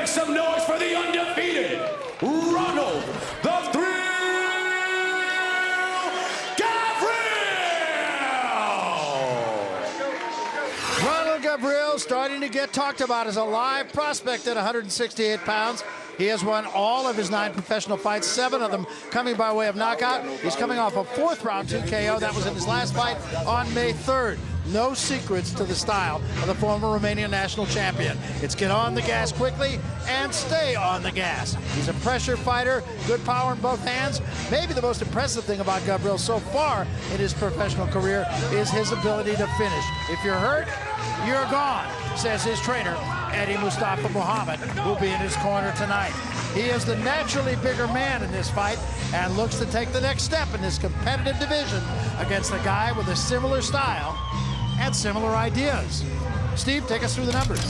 make some noise for the undefeated Ronald the Thrill Gabriel! Ronald Gabriel starting to get talked about as a live prospect at 168 pounds. He has won all of his 9 professional fights, 7 of them coming by way of knockout. He's coming off a 4th round TKO. That was in his last fight on May 3rd. No secrets to the style of the former Romanian national champion. It's get on the gas quickly and stay on the gas. He's a pressure fighter, good power in both hands. Maybe the most impressive thing about Gabriel so far in his professional career is his ability to finish. If you're hurt, you're gone, says his trainer, Eddie Mustafa Muhammad, who'll be in his corner tonight. He is the naturally bigger man in this fight and looks to take the next step in this competitive division against a guy with a similar style and similar ideas. Steve, take us through the numbers.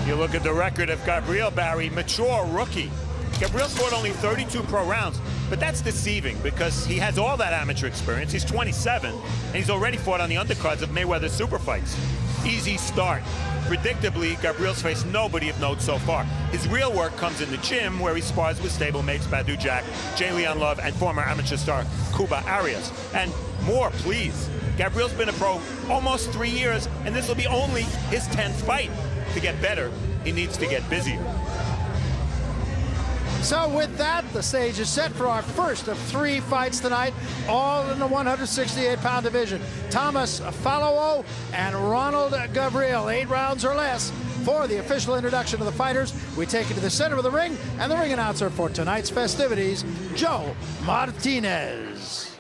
You look at the record of Gabriel, Barry, mature rookie. Gabriel's fought only 32 pro rounds, but that's deceiving because he has all that amateur experience. He's 27, and he's already fought on the undercards of Mayweather super fights. Easy start. Predictably, Gabriel's faced nobody of note so far. His real work comes in the gym, where he spars with stablemates Badou Jack, J. Leon Love, and former amateur star Cuba Arias. And more, please. Gabriel's been a pro almost 3 years, and this will be only his 10th fight. To get better, he needs to get busier. So with that, the stage is set for our first of 3 fights tonight, all in the 168-pound division. Thomas Fallowo and Ronald Gabriel, 8 rounds or less. For the official introduction of the fighters, we take you to the center of the ring, and the ring announcer for tonight's festivities, Joe Martinez.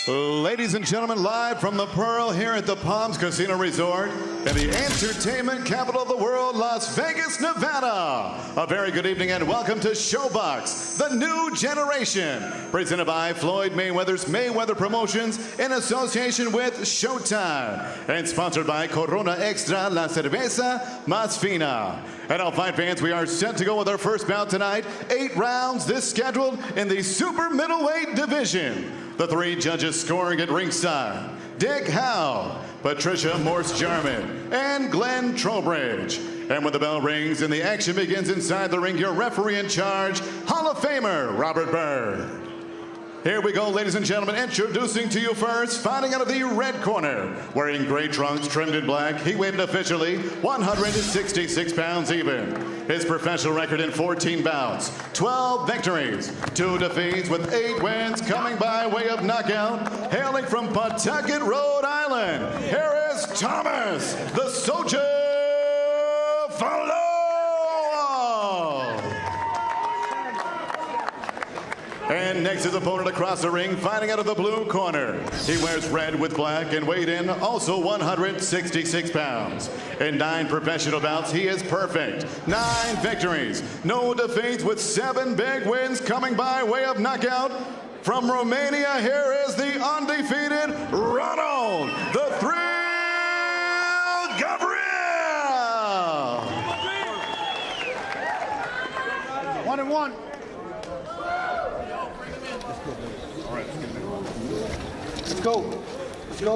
Ladies and gentlemen, live from the Pearl here at the Palms Casino Resort in the entertainment capital of the world, Las Vegas, Nevada. A very good evening and welcome to ShoBox, the new generation, presented by Floyd Mayweather's Mayweather Promotions in association with Showtime and sponsored by Corona Extra, La Cerveza Más Fina. And all fight fans, we are set to go with our first bout tonight. 8 rounds this scheduled in the super middleweight division. The 3 judges scoring at ringside: Dick Howe, Patricia Morse-Jarman, and Glenn Trowbridge. And when the bell rings and the action begins inside the ring, your referee in charge, Hall of Famer Robert Byrd. Here we go, ladies and gentlemen, introducing to you first, fighting out of the red corner, wearing gray trunks trimmed in black, he weighed officially 166 pounds even. His professional record in 14 bouts, 12 victories, 2 defeats with 8 wins coming by way of knockout, hailing from Pawtucket, Rhode Island. Here is Thomas, the Soldier Fallowo. And next his opponent across the ring, fighting out of the blue corner. He wears red with black and weighed in also 166 pounds. In 9 professional bouts, he is perfect. 9 victories, no defeats with 7 big wins coming by way of knockout. From Romania, here is the undefeated Ronald the Thrill Gabriel. 1-1. Let's go. Let's go.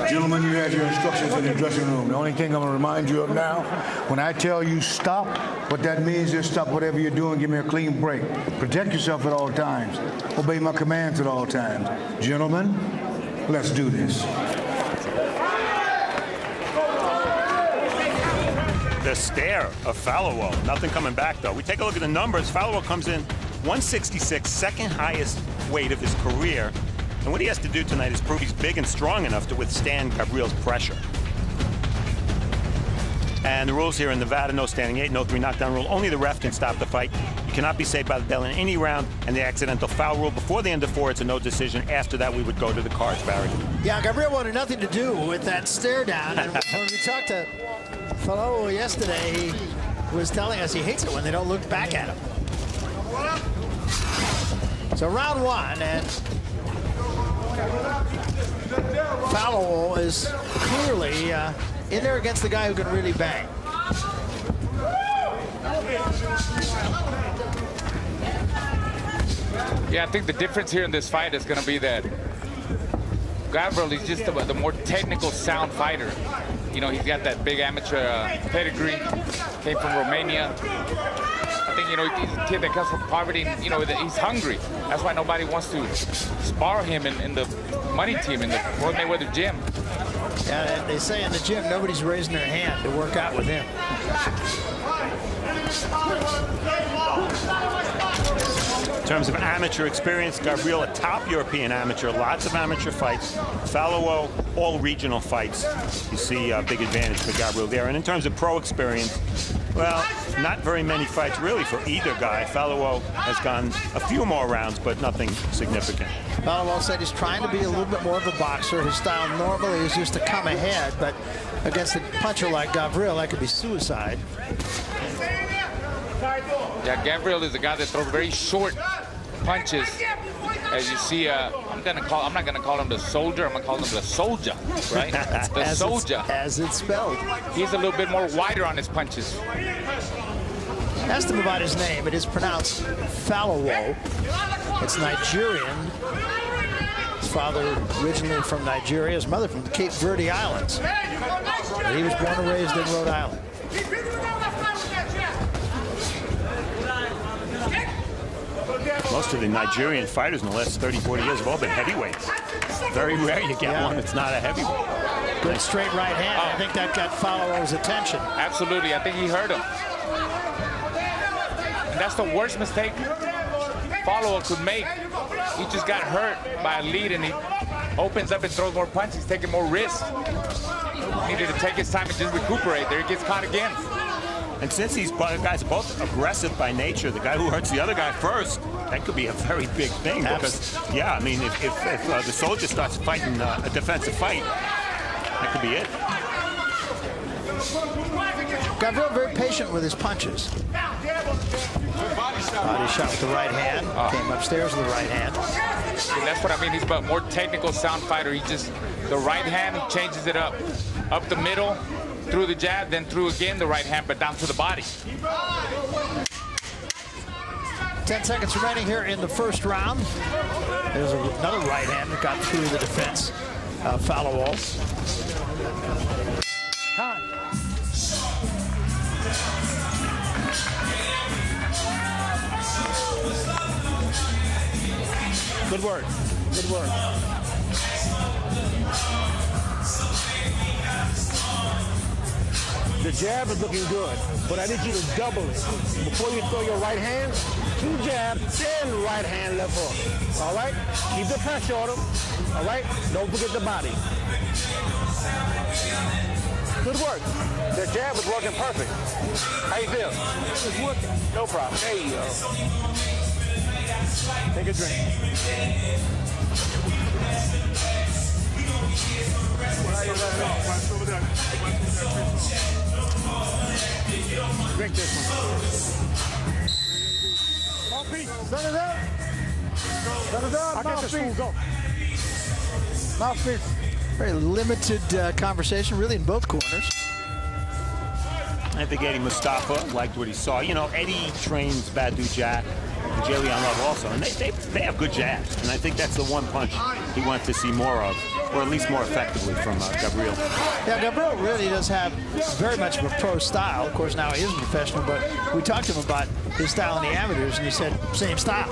Gentlemen, you have your instructions in the dressing room. The only thing I'm going to remind you of now, when I tell you stop, what that means is stop whatever you're doing, give me a clean break. Protect yourself at all times. Obey my commands at all times. Gentlemen, let's do this. The stare of Fallowo. Nothing coming back, though. We take a look at the numbers. Fallowo comes in 166, second highest weight of his career. And what he has to do tonight is prove he's big and strong enough to withstand Gabriel's pressure. And the rules here in Nevada, no standing 8, no 3 knockdown rule. Only the ref can stop the fight. You cannot be saved by the bell in any round. And the accidental foul rule before the end of 4, it's a no decision. After that, we would go to the cards, Barry. Yeah, Gabriel wanted nothing to do with that stare down. And when we talked to Fallowo yesterday, he was telling us he hates it when they don't look back at him. So round 1, and Fallowo is clearly in there against the guy who can really bang. Yeah, I think the difference here in this fight is going to be that Gabriel is just the more technical, sound fighter. You know, he's got that big amateur pedigree. Came from Romania. I think, you know, he's a kid that comes from poverty. You know, he's hungry. That's why nobody wants to spar him in the money team, in the Floyd Mayweather gym. And they say in the gym, nobody's raising their hand to work out with him. In terms of amateur experience, Gabriel, a top European amateur, lots of amateur fights. Fallowo, all regional fights. You see a big advantage for Gabriel there. And in terms of pro experience, well, not very many fights really for either guy. Fallowo has gone a few more rounds, but nothing significant. Fallowo said he's trying to be a little bit more of a boxer. His style normally is just to come ahead, but against a puncher like Gabriel, that could be suicide. Yeah, Gabriel is a guy that throws very short punches. As you see, I'm not gonna call him the soldier. I'm gonna call him the soldier, right? The soldier. As it's spelled. He's a little bit more wider on his punches. Asked him about his name. It is pronounced Fallowo. It's Nigerian. His father originally from Nigeria. His mother from the Cape Verde Islands. He was born and raised in Rhode Island. Most of the Nigerian fighters in the last 30, 40 years have all been heavyweights. Very rare you get one that's not a heavyweight. Good straight right hand. I think that got Fallowo's attention. Absolutely. I think he hurt him. And that's the worst mistake Fallowo could make. He just got hurt by a lead, and he opens up and throws more punches. He's taking more risks. He needed to take his time and just recuperate. There he gets caught again. And since these guys are both aggressive by nature, the guy who hurts the other guy first, that could be a very big thing. Because, yeah, I mean, if the soldier starts fighting a defensive fight, that could be it. Gabriel very patient with his punches. Body shot with the right hand. Came upstairs with the right hand. And that's what I mean. He's a more technical, sound fighter. He just, the right hand, he changes it up the middle, through the jab, then through again the right hand, but down to the body. 10 seconds remaining here in the first round. There's another right hand that got through the defense. Fallowo. Good work. Good work. The jab is looking good, but I need you to double it. Before you throw your right hand, 2 jabs, then right hand left hook. All right? Keep the pressure on him. All right? Don't forget the body. Good work. The jab is working perfect. How you feel? It's working. No problem. There you go. Take a drink. Drink this one. Mouthpiece. Set it up. Set it up. Mouthpiece. Go. Mouthpiece. Very limited conversation, really, in both corners. I think Eddie Mustafa liked what he saw. You know, Eddie trains Badou Jack and Jay Leon Love also, and they have good jabs. And I think that's the one punch he wants to see more of, or at least more effectively from Gabriel. Yeah, Gabriel really does have very much of a pro style. Of course, now he is a professional, but we talked to him about his style in the amateurs, and he said, same style.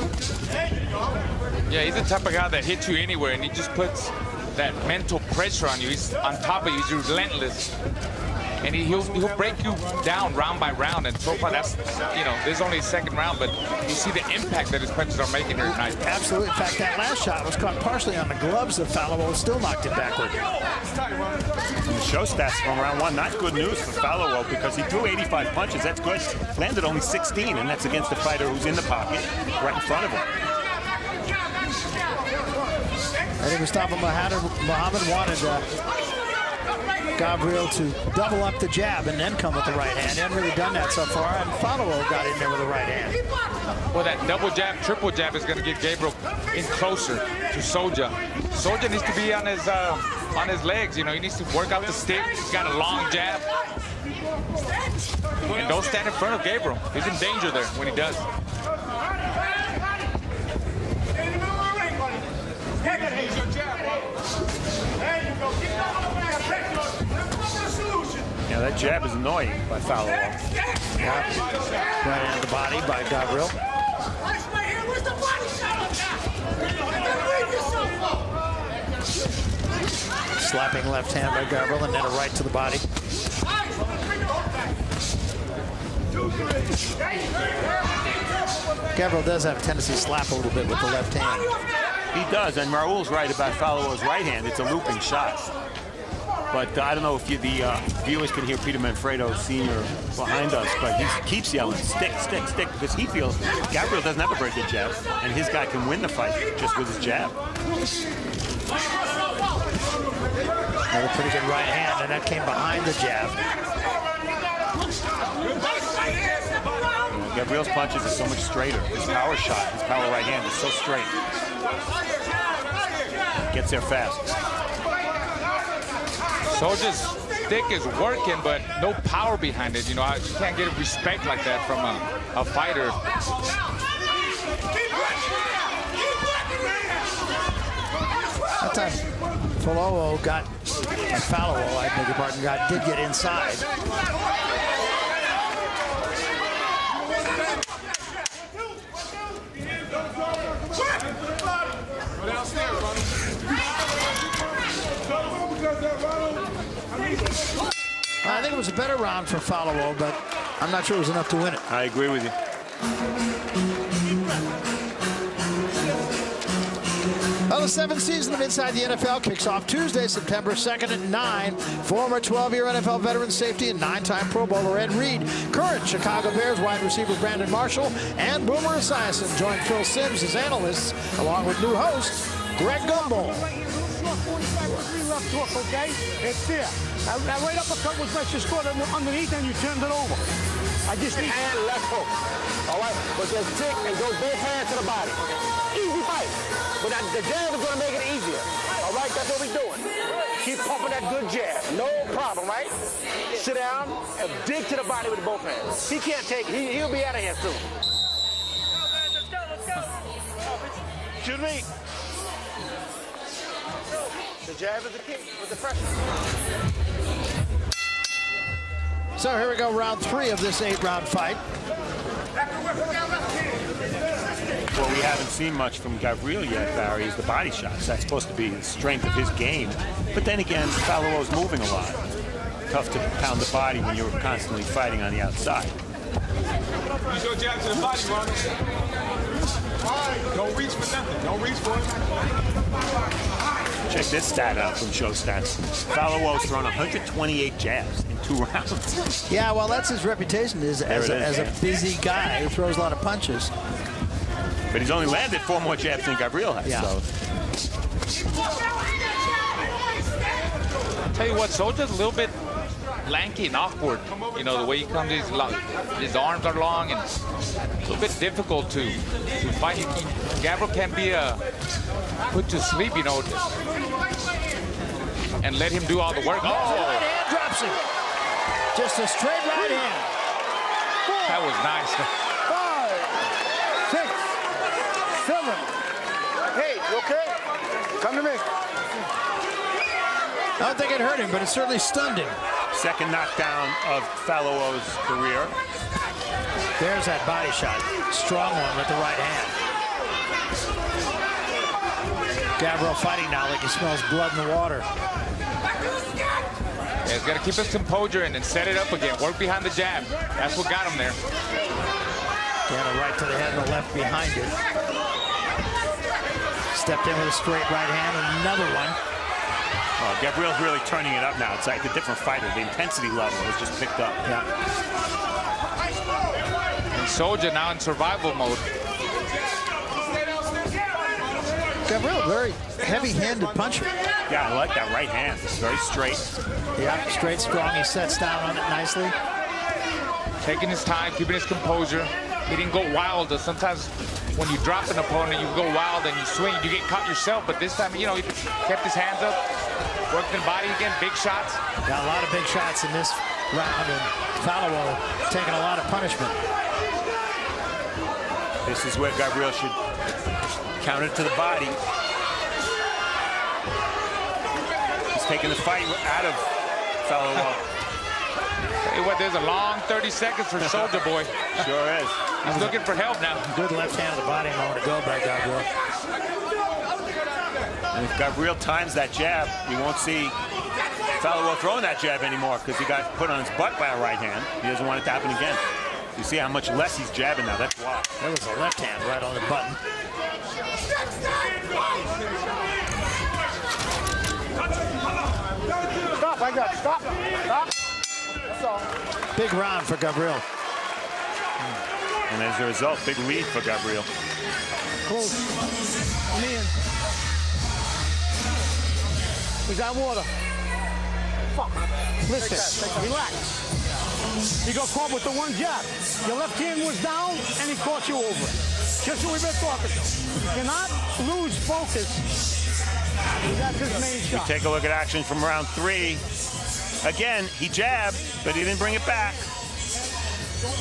Yeah, he's the type of guy that hits you anywhere, and he just puts that mental pressure on you. He's on top of you. He's relentless. And he'll break you down round by round. And so far, that's, you know, this is only his second round, but you see the impact that his punches are making here tonight. Absolutely. In fact, that last shot was caught partially on the gloves of Fallowo, still knocked it backward. And the show stats from round 1, not good news for Fallowo, because he threw 85 punches. That's good. Landed only 16, and that's against a fighter who's in the pocket right in front of him. I think Mustafa Muhammad wanted Gabriel to double up the jab and then come with the right hand. He hasn't really done that so far, and Fallowo got in there with the right hand. Well, that double jab, triple jab is going to get Gabriel in closer to Soldier. Soldier needs to be on his legs. You know, he needs to work out the stick. He's got a long jab. And don't stand in front of Gabriel. He's in danger there when he does. Yeah, that jab is annoying by Fallowell. Yeah. Right into the body by Gabriel. Slapping left hand by Gabriel and then a right to the body. Gabriel does have a tendency to slap a little bit with the left hand. He does, and Raul's right about Fallowell's right hand. It's a looping shot. But I don't know if the viewers can hear Peter Manfredo Sr. behind us, but he keeps yelling, stick, stick, stick, because he feels Gabriel doesn't have a very good jab, and his guy can win the fight just with his jab. Another pretty good right hand, and that came behind the jab. Gabriel's punches are so much straighter. His power shot, his power right hand is so straight. Gets there fast. Soldier's stick is working, but no power behind it. You know, you can't get respect like that from a fighter. That time, Fallowell I beg your pardon, did get inside. I think it was a better round for Fallowell, but I'm not sure it was enough to win it. I agree with you. Well, the seventh season of Inside the NFL kicks off Tuesday, September 2nd at 9. Former 12-year NFL veteran safety and 9-time Pro Bowler Ed Reed, current Chicago Bears wide receiver Brandon Marshall, and Boomer Esiason join Phil Simms as analysts, along with new host Greg Gumbel. Okay, it's there. That right uppercut was like just caught underneath and you turned it over. I just need hand left hook. All right, but there's kick and goes both hands to the body. Easy fight. But the jab is going to make it easier. All right, that's what we're doing. Keep pumping that good jab. No problem, right? Sit down and dig to the body with both hands. He can't take it. He'll be out of here soon. Let's go. Excuse me. The jab is the key with the pressure. So here we go, round 3 of this 8-round fight. What we haven't seen much from Gabriel yet, Barry, is the body shots. That's supposed to be the strength of his game. But then again, Fallowell's moving a lot. Tough to pound the body when you're constantly fighting on the outside. Use your jab to the body, Ronald. Don't reach for nothing. Don't reach for it. Check this stat out from Show Stats. Fallowell's thrown 128 jabs in 2 rounds. Yeah, well, that's his reputation as a busy guy who throws a lot of punches. But he's only landed 4 more jabs than Gabriel has. Yeah. So. Tell you what, Soldier's a little bit lanky and awkward. You know, the way he comes, his arms are long and a little bit difficult to fight. Gabriel can be put to sleep, you know, and let him do all the work. Oh! Right hand drops him. Just a straight right hand. That was nice. 5, 6, 7. Hey, you okay? Come to me. I don't think it hurt him, but it certainly stunned him. Second knockdown of Fallowell's career. There's that body shot. Strong one with the right hand. Gabriel fighting now like he smells blood in the water. Yeah, he's got to keep his composure and then set it up again. Work behind the jab. That's what got him there. Again, a right to the head and the left behind it. Stepped in with a straight right hand, another one. Oh, Gabriel's really turning it up now. It's like a different fighter. The intensity level has just picked up. Yeah. And Soldier now in survival mode. Gabriel, very heavy-handed puncher. Yeah, I like that right hand. It's very straight. Yeah, straight, strong. He sets down on it nicely. Taking his time, keeping his composure. He didn't go wild. Sometimes when you drop an opponent, you go wild and you swing, you get caught yourself. But this time, you know, he kept his hands up, worked the body again, big shots. Got a lot of big shots in this round, and Fallowell taking a lot of punishment. This is where Gabriel should counter to the body. He's taking the fight out of Fallowell. there's a long 30 seconds for Soldier Boy. Sure is. He's looking for help now. Good left hand of the body moment to go by Gabriel. And if Gabriel times that jab, you won't see Fallow throwing that jab anymore because he got put on his butt by a right hand. He doesn't want it to happen again. You see how much less he's jabbing now. That's why. There was a left hand right on the button. Stop, I got it. Stop. Stop. That's all. Big round for Gabriel. And as a result, big lead for Gabriel. Close. I'm in. Where's that water? Fuck. Listen, relax. He got caught with the one jab. Your left hand was down, and he caught you over it. Just what we've been talking about. You cannot lose focus. That's his main shot. Take a look at action from round 3. Again, he jabbed, but he didn't bring it back.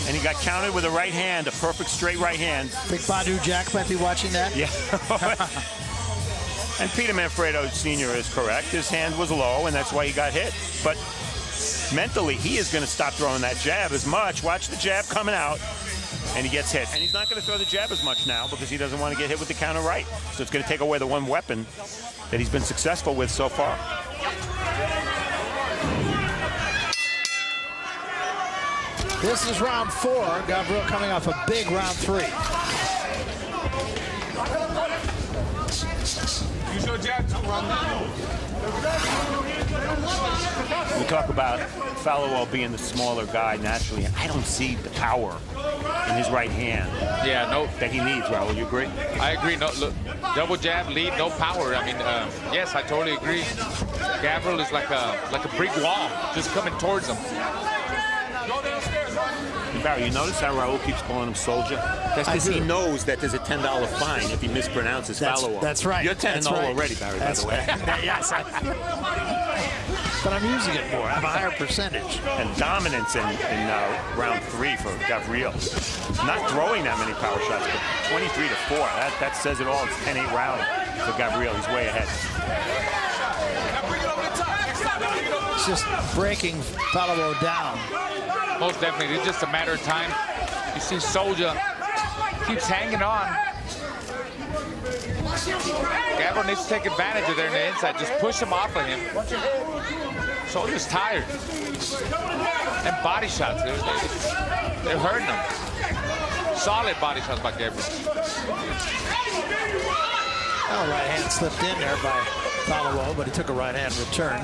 And he got countered with a right hand, a perfect straight right hand. Big Badu Jack might be watching that. Yeah. And Peter Manfredo Sr. is correct. His hand was low, and that's why he got hit. But mentally, he is going to stop throwing that jab as much. Watch the jab coming out, and he gets hit. And he's not going to throw the jab as much now because he doesn't want to get hit with the counter right. So it's going to take away the one weapon that he's been successful with so far. This is round 4. Gabriel coming off a big round 3. We talk about Fallow being the smaller guy naturally, and I don't see the power in his right hand. Yeah, no. That he needs, Raul. You agree? I agree. No, look, double jab, lead, no power. I mean, yes, I totally agree. Gabriel is like a brick wall, just coming towards him. Barry, you notice how Raul keeps calling him Soldier? That's because he knows that there's a $10 fine if he mispronounces Fallow. That's right. You're 10-0 already, Barry, by the way. Yes. But I'm using it more. I have a higher percentage. And dominance in round 3 for Gabriel. Not throwing that many power shots, but 23-4. That says it all. It's 10-8 round for Gabriel. He's way ahead. It's just breaking Fallow down. Most definitely. It's just a matter of time. You see Soldier keeps hanging on. Gabriel needs to take advantage of there in the inside. Just push him off of him. Soldier's tired. And body shots, they're hurting him. Solid body shots by Gabriel. Oh, right hand slipped in there by Fallow, but he took a right hand return.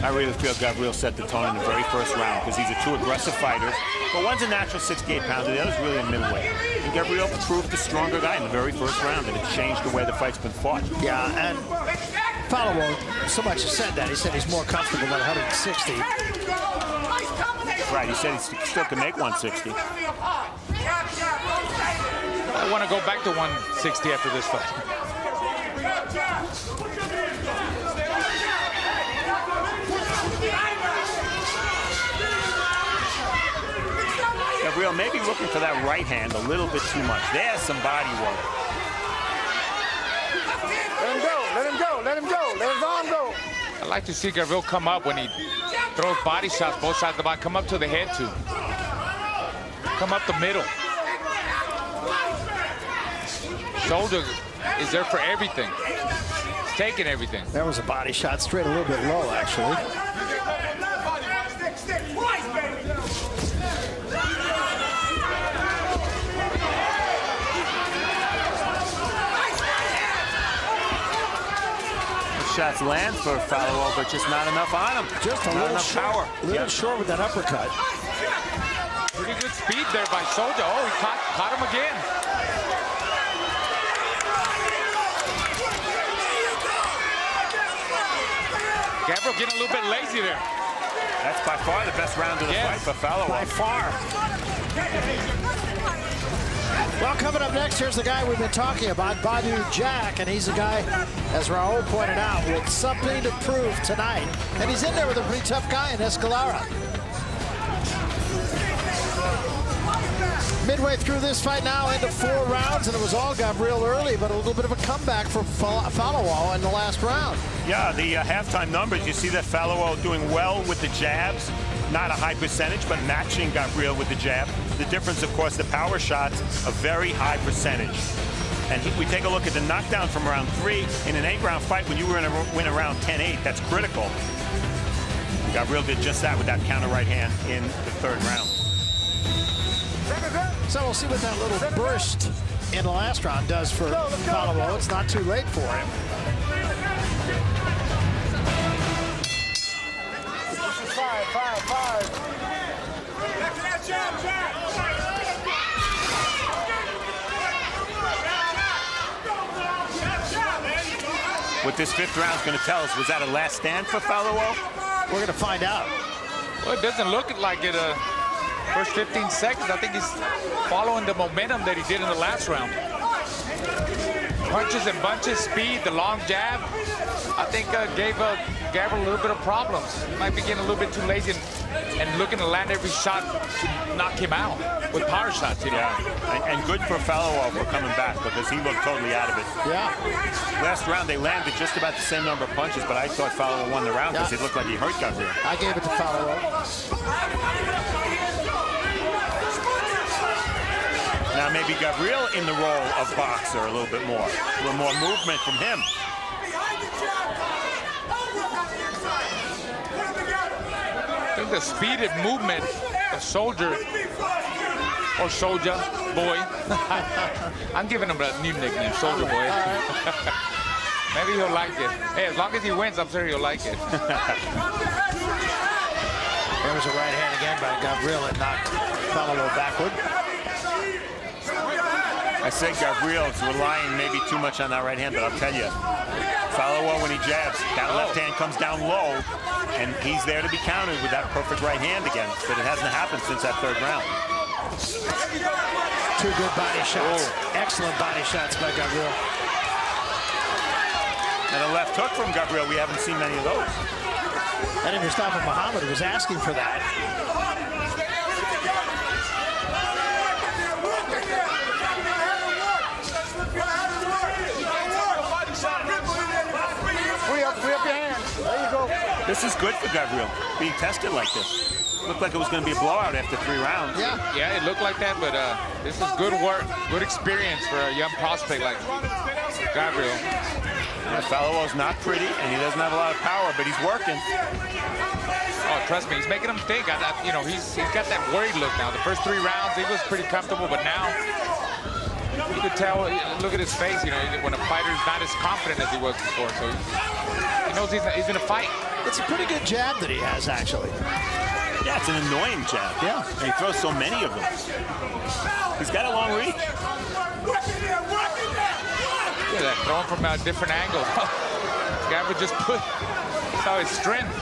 I really feel Gabriel set the tone in the very first round because these are two aggressive fighters. But one's a natural 68-pounder, the other's really a middleweight. And Gabriel proved the stronger guy in the very first round, and it changed the way the fight's been fought. Yeah, and Fallow so much said that. He said he's more comfortable at 160. Right, he said he still can make 160. I want to go back to 160 after this fight. Gabriel maybe looking for that right hand a little bit too much. There's some body work. Let him go. Let him go. Let him go. Let his arm go. I like to see Gabriel come up when he throws body shots both sides of the body. Come up to the head, too. Come up the middle. Soldier is there for everything. He's taking everything. That was a body shot straight a little bit low, actually. Shots land for Fallow, but just not enough on him. Just a little short, power. Little short with that uppercut. Pretty good speed there by Soldier. Oh, he caught him again. Gabriel getting a little bit lazy there. That's by far the best round of the fight for Fallow. By far. Well, coming up next, here's the guy we've been talking about, Badu Jack, and he's a guy, as Raul pointed out, with something to prove tonight. And he's in there with a pretty tough guy in Escalera. Midway through this fight now into 4 rounds, and it was all Gabriel early, but a little bit of a comeback for Falawao in the last round. Yeah, the halftime numbers, you see that Falawao doing well with the jabs. Not a high percentage, but matching Gabriel with the jab. The difference, of course, the power shots, a very high percentage. And we take a look at the knockdown from round 3. In an 8-round fight, when you were going to win around 10-8, that's critical. Gabriel did just that with that counter right hand in the 3rd round. So we'll see what that little burst in the last round does for Falawao. It's not too late for him. Five. What this 5th round is going to tell us, was that a last stand for Falawao? We're going to find out. Well, it doesn't look like it. First 15 seconds, I think he's following the momentum that he did in the last round. Punches and bunches, speed, the long jab, I think gave Gabriel a little bit of problems. Might be getting a little bit too lazy and looking to land every shot to knock him out with power shots, you know. Yeah, and good for Falawao for coming back, because he looked totally out of it. Yeah. Last round, they landed just about the same number of punches, but I thought Falawao won the round because it looked like he hurt Gabriel. I gave it to Falawao. Now maybe Gabriel in the role of boxer a little bit more. A little more movement from him. I think the speed and movement of Soldier or Soulja Boy. I'm giving him a new nickname, Soldier Boy. Maybe he'll like it. Hey, as long as he wins, I'm sure he'll like it. There was a right hand again by Gabriel that knocked Falawao backward. I said Gabriel is relying maybe too much on that right hand, but I'll tell you, Falawao, when he jabs, that left hand comes down low, and he's there to be countered with that perfect right hand again. But it hasn't happened since that 3rd round. 2 good body shots. Excellent body shots by Gabriel. And a left hook from Gabriel, we haven't seen many of those. And if Mustafa Muhammad was asking for that. Free up your hands. There you go. This is good for Gabriel, being tested like this. Looked like it was going to be a blowout after 3 rounds. Yeah, it looked like that, but this is good work, good experience for a young prospect like Gabriel. Yeah, Falawao's not pretty, and he doesn't have a lot of power, but he's working. Oh, trust me, he's making him think. You know, he's got that worried look now. The first 3 rounds, he was pretty comfortable, but now you could tell, look at his face, you know, when a fighter's not as confident as he was before. So he knows he's in a fight. It's a pretty good jab that he has, actually. Yeah, it's an annoying jab. Yeah. And he throws so many of them. He's got a long reach. Yeah, that throwing from different angles. Gabriel just saw his strength.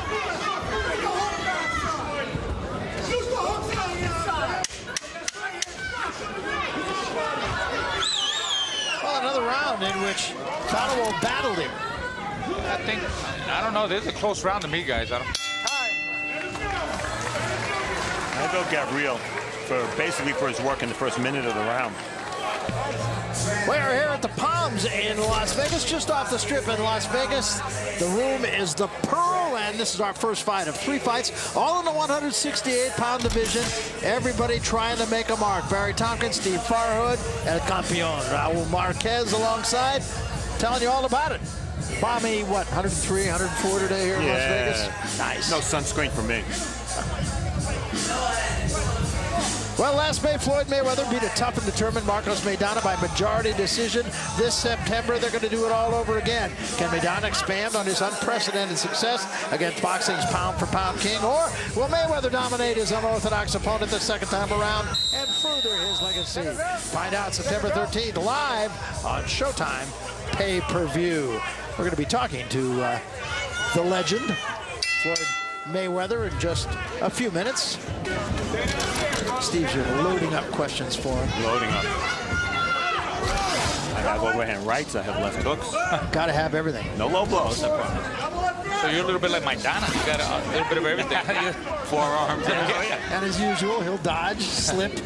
Well, another round in which Falawao battled him. I don't know. This is a close round to me, guys. I'll go Gabriel basically for his work in the first minute of the round. We are here at the Palms in Las Vegas, just off the strip in Las Vegas. The room is the Pearl, and this is our first fight of 3 fights, all in the 168-pound division. Everybody trying to make a mark. Barry Tompkins, Steve Farhood, El Campeon, Raul Marquez alongside, telling you all about it. Balmy, what, 103, 104 today here in Las Vegas? Nice. No sunscreen for me. Well, last May, Floyd Mayweather beat a tough and determined Marcos Maidana by majority decision. This September, they're going to do it all over again. Can Maidana expand on his unprecedented success against boxing's pound-for-pound king, or will Mayweather dominate his unorthodox opponent the second time around and further his legacy? Find out September 13th, live on Showtime pay-per-view. We're going to be talking to the legend, Floyd Mayweather, in just a few minutes. Steve's loading up questions for him. Loading up. I have overhand rights. I have left hooks. Got to have everything. No low blows, I promise. So you're a little bit like Maidana. You got a little bit of everything. Forearms. And as usual, he'll dodge, slip.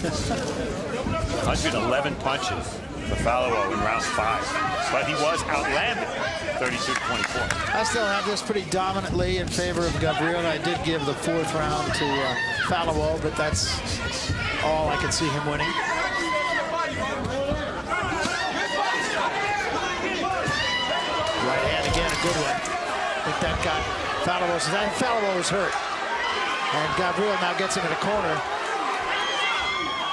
111 punches for Fallowo in round 5. But he was outlanded, 32-24. I still have this pretty dominantly in favor of Gabriel. I did give the 4th round to Fallowo, but that's all I could see him winning. Right hand again, a good one. I think that got Fallowo was hurt. And Gabriel now gets him in a corner.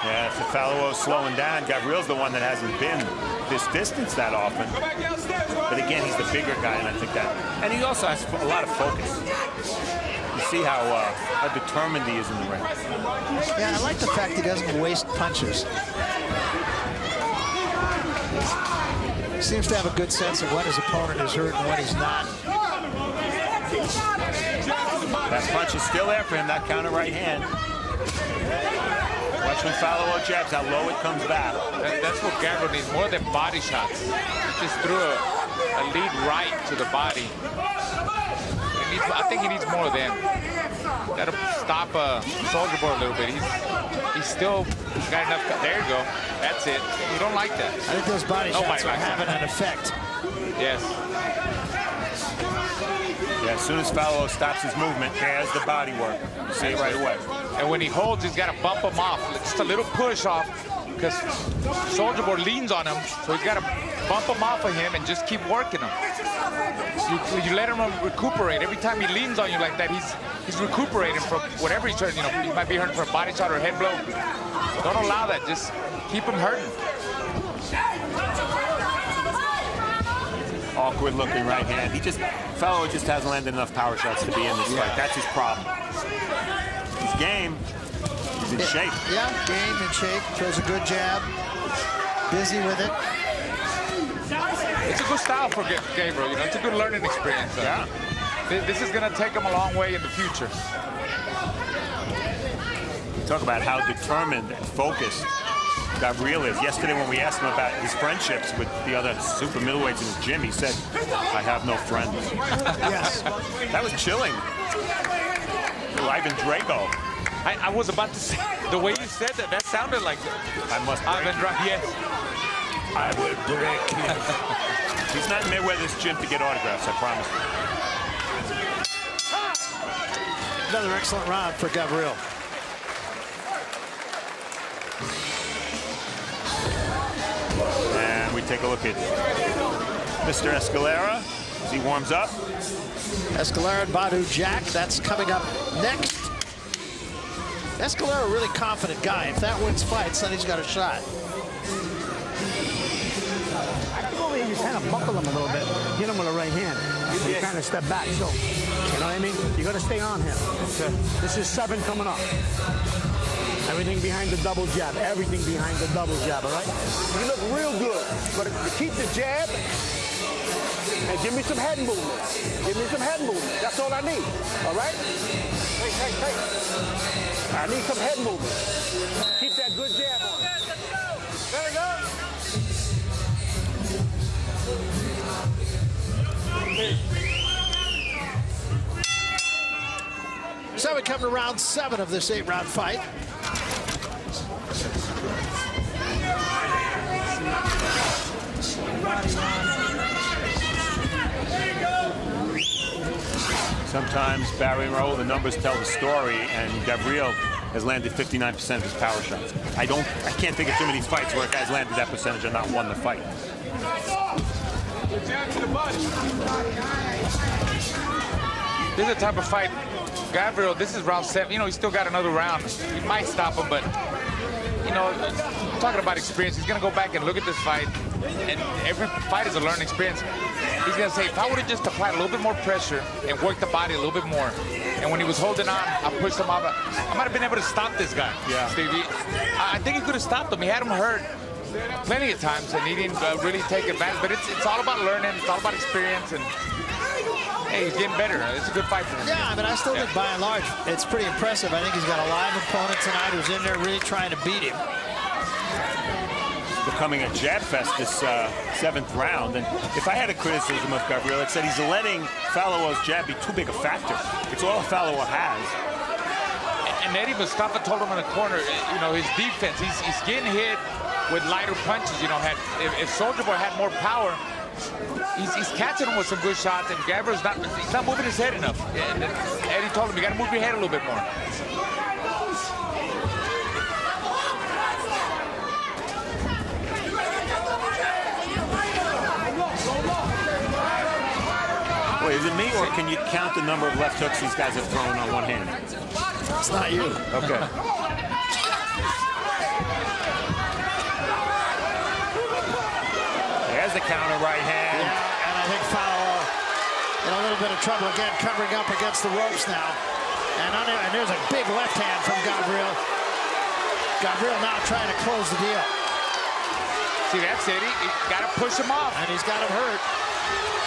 Yeah, if Fallowo's slowing down, Gabriel's the one that hasn't been this distance that often. But again, he's the bigger guy, and I think that. And he also has a lot of focus. You see how determined he is in the ring. Yeah, I like the fact he doesn't waste punches. He seems to have a good sense of when his opponent is hurt and when he's not. That punch is still there for him, that counter right hand. Watch when Fallowo jabs, how low it comes back. That's what Gabriel needs, more than body shots. He just threw a lead right to the body. I think he needs more than. Got to stop Soldier Boy a little bit. He's still got enough. There you go. That's it. You don't like that. I think those body shots are having an effect. Yes. Yeah, as soon as Fallowo stops his movement, there's the body work. You see it right away. And when he holds, he's got to bump him off. Just a little push off, because Soldier Boy leans on him, so he's got to bump him off of him and just keep working him. You let him recuperate. Every time he leans on you like that, he's recuperating from whatever he's hurting. You know, he might be hurting for a body shot or a head blow. Don't allow that. Just keep him hurting. Awkward looking right hand. Fallowo just hasn't landed enough power shots to be in this fight. That's his problem. He's game. He's in shape. Yeah, game in shape. Throws a good jab. Busy with it. It's a good style for Gabriel. You know, it's a good learning experience. Yeah. This is going to take him a long way in the future. Talk about how determined and focused Gabriel is. Yesterday when we asked him about his friendships with the other super middleweights in his gym, he said, "I have no friends." Yes. That was chilling. Ivan Drago. I was about to say, the way you said that, that sounded like I must break Ivan Drago. Yes. I will break him. He's not in Mayweather's gym to get autographs, I promise you. Another excellent round for Gabriel. And we take a look at Mr. Escalera as he warms up. Escalera and Badou Jack, that's coming up next. Escalera, a really confident guy. If that wins fights, then he's got a shot. Over here, you kind of buckle him a little bit. Hit him with a right hand. You kind of step back, so. You know what I mean? You got to stay on him. Okay. This is 7 coming up. Everything behind the double jab. Everything behind the double jab, all right? You look real good, but keep the jab and give me some head movement. Give me some head movement. That's all I need, all right? Hey. I need some head movement. Keep that good jab on. There we go. So we come to round 7 of this 8-round fight. Sometimes Barry and Raul, the numbers tell the story, and Gabriel has landed 59% of his power shots. I can't think of too many fights where guys landed that percentage and not won the fight. This is the type of fight, Gabriel, this is round 7. You know, he's still got another round. He might stop him, but, you know, talking about experience, he's going to go back and look at this fight, and every fight is a learning experience. He's going to say, if I would have just applied a little bit more pressure and worked the body a little bit more, and when he was holding on, I pushed him off, I might have been able to stop this guy. Yeah. Stevie. I think he could have stopped him. He had him hurt plenty of times, and he didn't really take advantage, but it's all about learning, it's all about experience, and hey, he's getting better. It's a good fight for him. Yeah, I mean, I still think by and large, it's pretty impressive. I think he's got a live opponent tonight who's in there really trying to beat him. Becoming a jab fest this 7th round, and if I had a criticism of Gabriel, it said he's letting Fallowo's jab be too big a factor. It's all Fallowo has. And Eddie Mustafa told him in the corner, you know, his defense, he's getting hit with lighter punches. You know, if Soulja Boy had more power, he's catching him with some good shots, and Gabriel's he's not moving his head enough. And Eddie told him, you got to move your head a little bit more. Wait, is it me, or can you count the number of left hooks these guys have thrown on one hand? It's not you. Okay. There's the counter right hand. Yeah, and I think Fowler in a little bit of trouble again, covering up against the ropes now. And there's a big left hand from Gabriel. Gabriel now trying to close the deal. See, that's it. He got to push him off. And he's got him hurt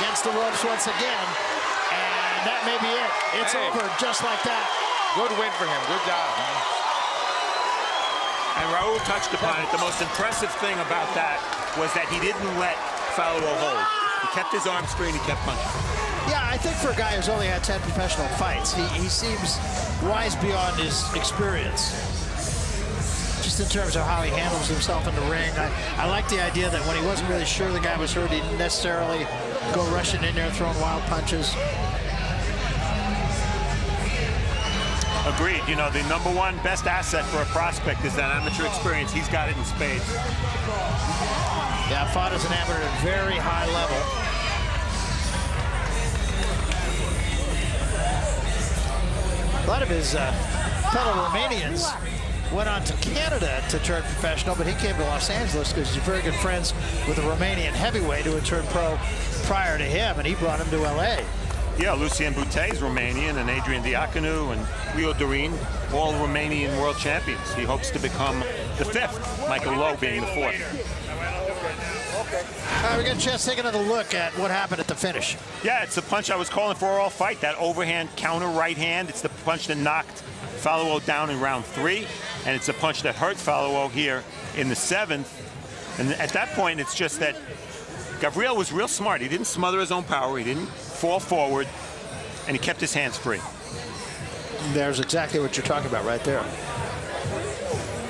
against the ropes once again. And that may be it. It's over just like that. Good win for him. Good job. And Raul touched upon it. The most impressive thing about that was that he didn't let Fowler hold. He kept his arms free and he kept punching. Yeah, I think for a guy who's only had 10 professional fights, he seems wise beyond his experience. Just in terms of how he handles himself in the ring. I like the idea that when he wasn't really sure the guy was hurt, he didn't necessarily go rushing in there and throwing wild punches. Agreed. You know, the #1 best asset for a prospect is that amateur experience. He's got it in spades. Yeah, fought as an amateur at a very high level. A lot of his fellow Romanians went on to Canada to turn professional, but he came to Los Angeles because he's very good friends with a Romanian heavyweight who had turned pro prior to him, and he brought him to L.A. Yeah, Lucien Boutet is Romanian, and Adrian Diaconu and Leo Durin, all Romanian world champions. He hopes to become the 5th, Michael Lowe being the 4th. All right, we got a chance to take another look at what happened at the finish. Yeah, it's the punch I was calling for all fight, that overhand counter right hand. It's the punch that knocked Fowler down in round 3, and it's a punch that hurt Fowler here in the 7th. And at that point, it's just that Gabriel was real smart. He didn't smother his own power. He didn't fall forward, and he kept his hands free. There's exactly what you're talking about right there.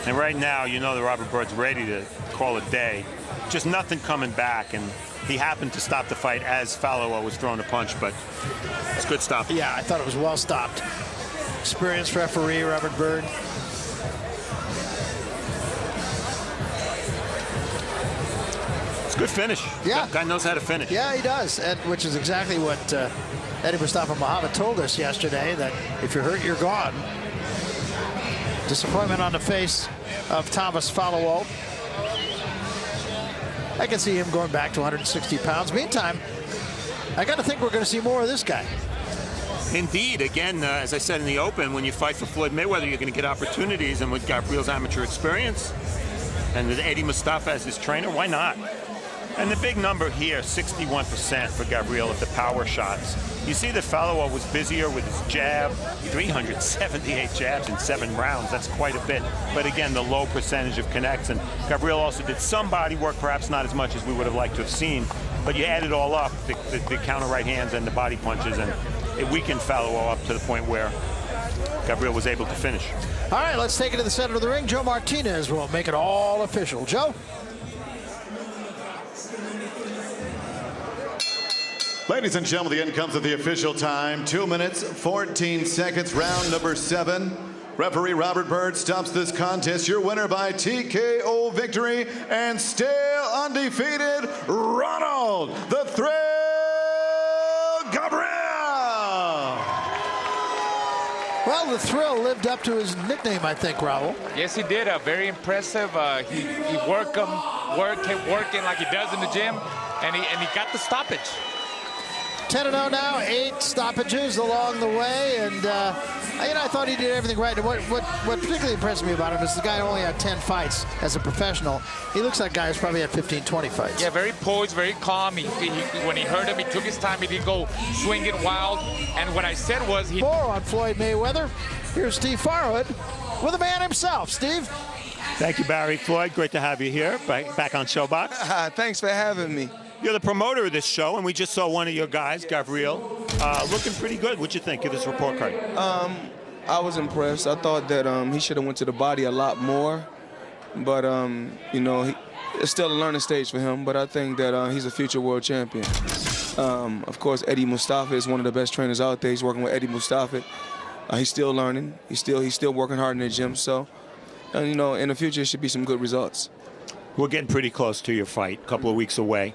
And right now, you know that Robert Byrd's ready to call it day. Just nothing coming back, and he happened to stop the fight as Fowler was throwing a punch, but it's good stop. Yeah, I thought it was well stopped. Experienced referee, Robert Byrd. It's a good finish. Yeah. That guy knows how to finish. Yeah, he does, and which is exactly what Eddie Mustafa Muhammad told us yesterday, that if you're hurt, you're gone. Disappointment on the face of Thomas Fowler. I can see him going back to 160 pounds. Meantime, I got to think we're going to see more of this guy. Indeed. Again, as I said in the open, when you fight for Floyd Mayweather, you're going to get opportunities. And with Gabriel's amateur experience and with Eddie Mustafa as his trainer, why not? And the big number here, 61% for Gabriel at the power shots. You see that Fowler was busier with his jab, 378 jabs in 7 rounds. That's quite a bit. But again, the low percentage of connects. And Gabriel also did some body work, perhaps not as much as we would have liked to have seen. But you add it all up, the counter right hands and the body punches, and it weakened Fowler up to the point where Gabriel was able to finish. All right, let's take it to the center of the ring. Joe Martinez will make it all official. Joe? Ladies and gentlemen, the end comes at the official time. 2 minutes, 14 seconds, round number 7. Referee Robert Byrd stops this contest. Your winner by TKO victory and still undefeated, Ronald the Thrill Gabriel. Well, the Thrill lived up to his nickname, I think, Raul. Yes, he did. Very impressive. He kept working like he does in the gym, and he got the stoppage. 10-0 now, 8 stoppages along the way, and I thought he did everything right. And what particularly impressed me about him is the guy only had 10 fights as a professional. He looks like a guy who's probably had 15, 20 fights. Yeah, very poised, very calm. When he heard him, he took his time. He didn't go swinging wild. And what I said was he... More on Floyd Mayweather. Here's Steve Farhood with the man himself. Steve? Thank you, Barry. Floyd, great to have you here, back on ShoBox. Thanks for having me. You're the promoter of this show, and we just saw one of your guys, Gabriel, looking pretty good. What'd you think of this report card? I was impressed. I thought that he should have went to the body a lot more. But, you know, it's still a learning stage for him. But I think that he's a future world champion. Of course, Eddie Mustafa is one of the best trainers out there. He's working with Eddie Mustafa. He's still learning. He's still working hard in the gym. So, you know, in the future, it should be some good results. We're getting pretty close to your fight, a couple of weeks away.